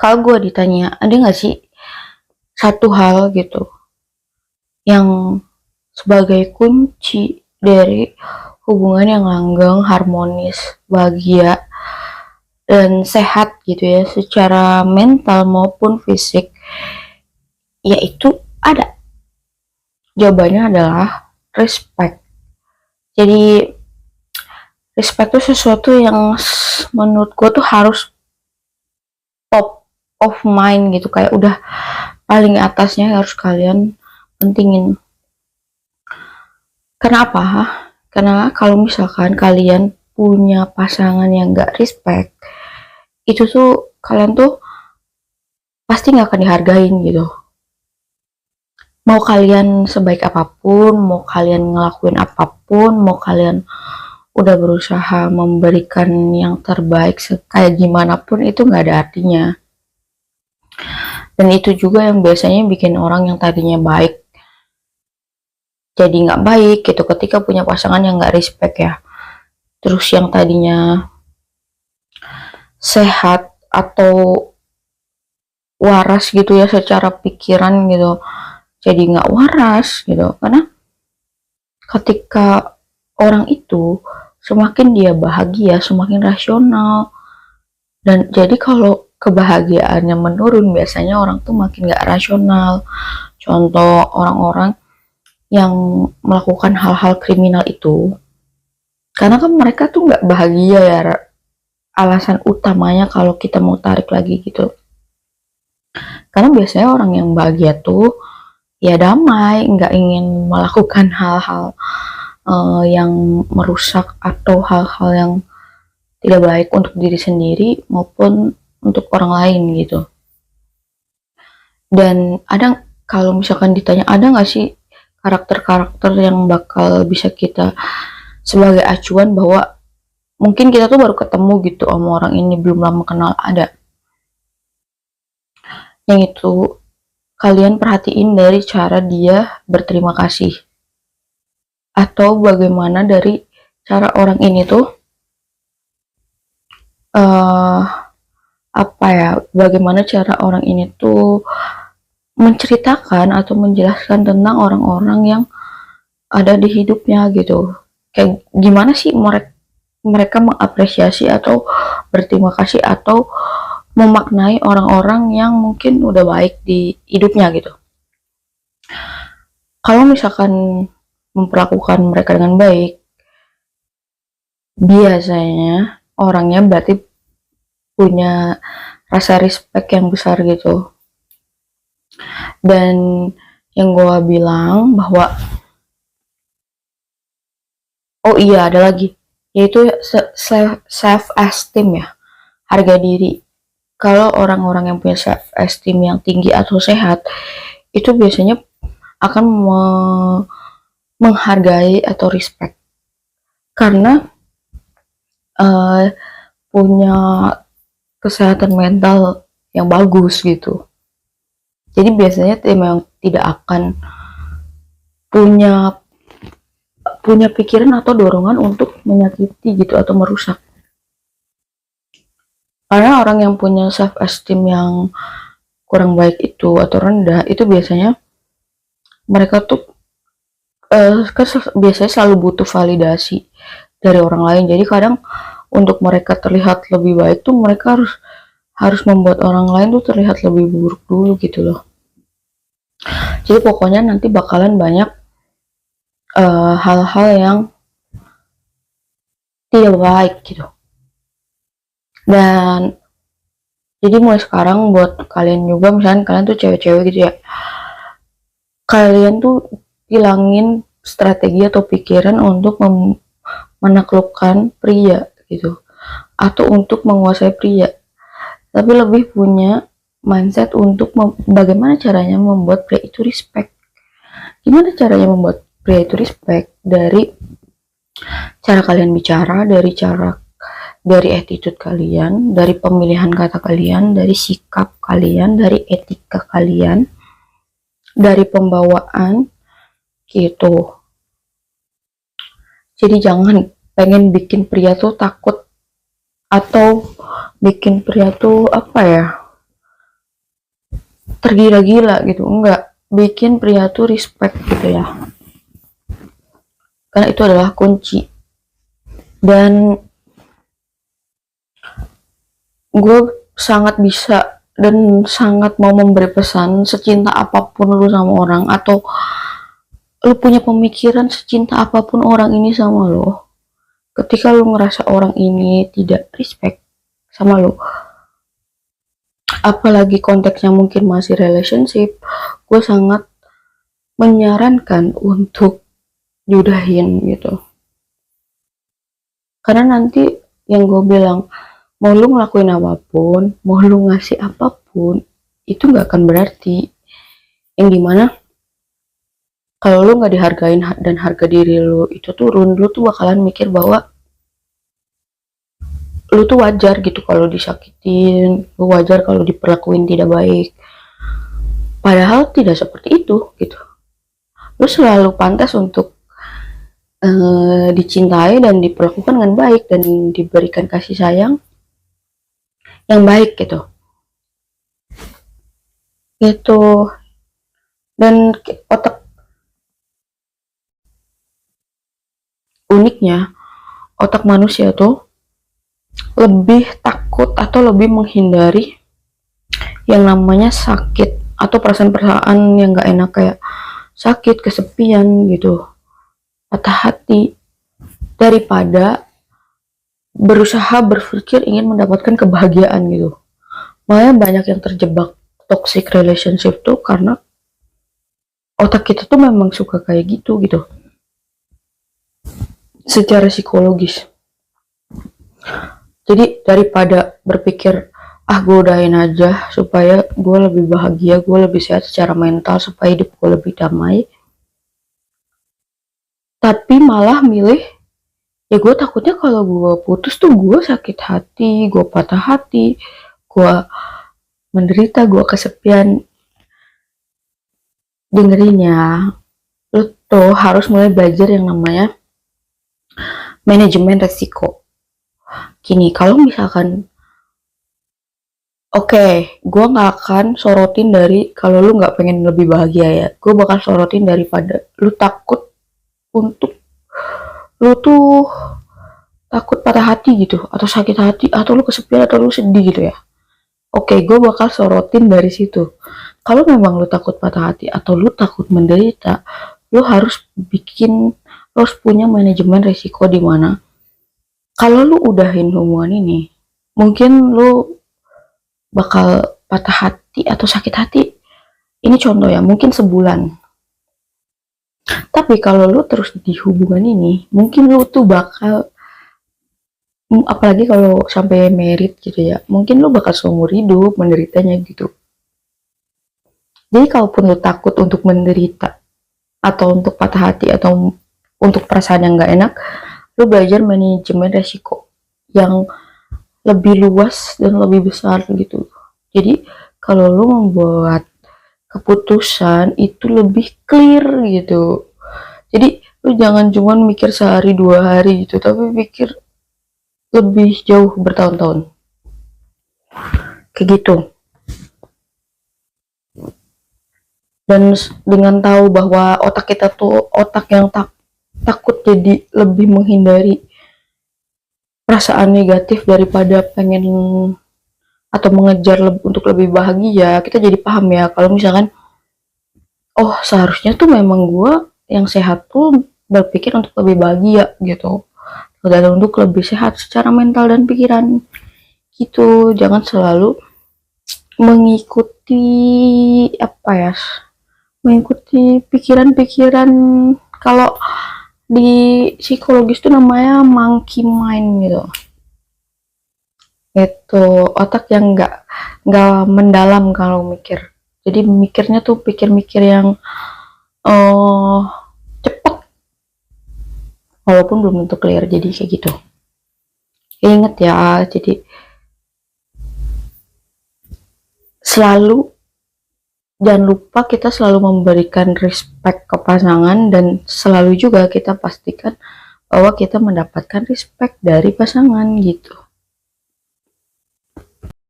Kalau gue ditanya, ada nggak sih satu hal gitu yang sebagai kunci dari hubungan yang langgeng, harmonis, bahagia, dan sehat gitu ya, secara mental maupun fisik, yaitu ada. Jawabannya adalah respect. Jadi respect itu sesuatu yang menurut gue tuh harus top of mind gitu, kayak udah paling atasnya harus kalian pentingin. Kenapa? Karena kalau misalkan kalian punya pasangan yang gak respect, itu tuh kalian tuh pasti gak akan dihargain gitu. Mau kalian sebaik apapun, mau kalian ngelakuin apapun, mau kalian udah berusaha memberikan yang terbaik kayak gimana pun, itu gak ada artinya. Dan itu juga yang biasanya bikin orang yang tadinya baik jadi gak baik gitu, ketika punya pasangan yang gak respect ya. Terus yang tadinya sehat atau waras gitu ya secara pikiran gitu, jadi nggak waras gitu. Karena ketika orang itu semakin dia bahagia, semakin rasional, dan jadi kalau kebahagiaannya menurun, biasanya orang tuh makin nggak rasional. Contoh, orang-orang yang melakukan hal-hal kriminal itu karena kan mereka tuh nggak bahagia ya, alasan utamanya kalau kita mau tarik lagi gitu. Karena biasanya orang yang bahagia tuh ya damai, nggak ingin melakukan hal-hal yang merusak atau hal-hal yang tidak baik untuk diri sendiri maupun untuk orang lain gitu. Dan ada, kalau misalkan ditanya ada nggak sih karakter-karakter yang bakal bisa kita sebagai acuan bahwa mungkin kita tuh baru ketemu gitu sama orang ini, belum lama kenal, ada. Yang itu kalian perhatiin dari cara dia berterima kasih, atau bagaimana dari cara orang ini tuh bagaimana cara orang ini tuh menceritakan atau menjelaskan tentang orang-orang yang ada di hidupnya gitu. Kayak gimana sih mereka mengapresiasi atau berterima kasih atau memaknai orang-orang yang mungkin udah baik di hidupnya gitu. Kalau misalkan memperlakukan mereka dengan baik, biasanya orangnya berarti punya rasa respect yang besar gitu. Dan yang gue bilang bahwa oh iya, ada lagi, yaitu self esteem ya, harga diri. Kalau orang-orang yang punya self esteem yang tinggi atau sehat, itu biasanya akan menghargai atau respect karena punya kesehatan mental yang bagus gitu. Jadi biasanya memang tidak akan punya pikiran atau dorongan untuk menyakiti gitu atau merusak. Karena orang yang punya self esteem yang kurang baik itu atau rendah, itu biasanya mereka tuh biasanya selalu butuh validasi dari orang lain. Jadi kadang untuk mereka terlihat lebih baik tuh mereka harus membuat orang lain tuh terlihat lebih buruk dulu gitu loh. Jadi pokoknya nanti bakalan banyak hal-hal yang tidak baik gitu. Dan jadi mulai sekarang buat kalian juga, misalnya kalian tuh cewek-cewek gitu ya, kalian tuh hilangin strategi atau pikiran untuk menaklukkan pria gitu, atau untuk menguasai pria, tapi lebih punya mindset untuk bagaimana caranya membuat pria itu respect. Gimana caranya membuat pria itu respect? Dari cara kalian bicara, dari attitude kalian, dari pemilihan kata kalian, dari sikap kalian, dari etika kalian, dari pembawaan gitu. Jadi jangan pengen bikin pria tuh takut atau bikin pria tuh tergila-gila gitu, enggak, bikin pria tuh respect gitu ya, karena itu adalah kunci. Dan gue sangat bisa dan sangat mau memberi pesan, secinta apapun lu sama orang, atau lu punya pemikiran secinta apapun orang ini sama lo, ketika lu ngerasa orang ini tidak respect sama lo, apalagi konteksnya mungkin masih relationship, gue sangat menyarankan untuk yudahin gitu. Karena nanti yang gue bilang, mau lu ngelakuin apapun, mau lu ngasih apapun, itu gak akan berarti. Yang dimana kalau lu gak dihargain dan harga diri lu itu turun, lu tuh bakalan mikir bahwa lu tuh wajar gitu kalau disakitin, lu wajar kalau diperlakuin tidak baik. Padahal tidak seperti itu gitu. Lu selalu pantas untuk dicintai dan diperlakukan dengan baik dan diberikan kasih sayang yang baik gitu. Gitu. Dan uniknya otak manusia tuh lebih takut atau lebih menghindari yang namanya sakit atau perasaan-perasaan yang gak enak, kayak sakit, kesepian gitu, patah hati, daripada berusaha berpikir ingin mendapatkan kebahagiaan gitu. Makanya banyak yang terjebak toxic relationship tuh karena otak kita tuh memang suka kayak gitu secara psikologis. Jadi daripada berpikir gue udahin aja supaya gue lebih bahagia, gue lebih sehat secara mental, supaya hidup gue lebih damai, tapi malah milih ya gue takutnya kalau gue putus tuh gue sakit hati, gue patah hati, gue menderita, gue kesepian. Dengerin ya, lo tuh harus mulai belajar yang namanya manajemen resiko. Gini, kalau misalkan gue gak akan sorotin dari kalau lu gak pengen lebih bahagia ya, gue bakal sorotin daripada lu takut untuk lu tuh takut patah hati gitu, atau sakit hati, atau lu kesepian, atau lu sedih gitu ya. Gue bakal sorotin dari situ. Kalau memang lu takut patah hati atau lu takut menderita, lu harus punya manajemen resiko, di mana kalau lu udahin hubungan ini, mungkin lu bakal patah hati atau sakit hati, ini contoh ya, mungkin sebulan. Tapi kalau lu terus di hubungan ini, mungkin lu tuh bakal, apalagi kalau sampai married gitu ya, mungkin lu bakal seumur hidup menderitanya gitu. Jadi kalaupun lu takut untuk menderita, atau untuk patah hati, atau untuk perasaan yang gak enak, lu belajar manajemen resiko yang lebih luas dan lebih besar gitu. Jadi kalau lu membuat keputusan itu lebih clear gitu. Jadi lu jangan cuma mikir sehari 2 hari gitu, tapi pikir lebih jauh, bertahun-tahun. Kayak gitu. Dan dengan tahu bahwa otak kita tuh otak yang takut, jadi lebih menghindari perasaan negatif daripada pengen atau mengejar untuk lebih bahagia. Kita jadi paham ya kalau misalkan seharusnya tuh memang gue yang sehat tuh berpikir untuk lebih bahagia gitu, dan untuk lebih sehat secara mental dan pikiran gitu. Jangan selalu mengikuti mengikuti pikiran-pikiran, kalau di psikologis tuh namanya monkey mind gitu. Itu otak yang nggak mendalam kalau mikir. Jadi mikirnya tuh pikir-mikir yang cepet, walaupun belum tentu clear. Jadi kayak gitu. Ingat ya, jadi jangan lupa kita selalu memberikan respect ke pasangan, dan selalu juga kita pastikan bahwa kita mendapatkan respect dari pasangan gitu.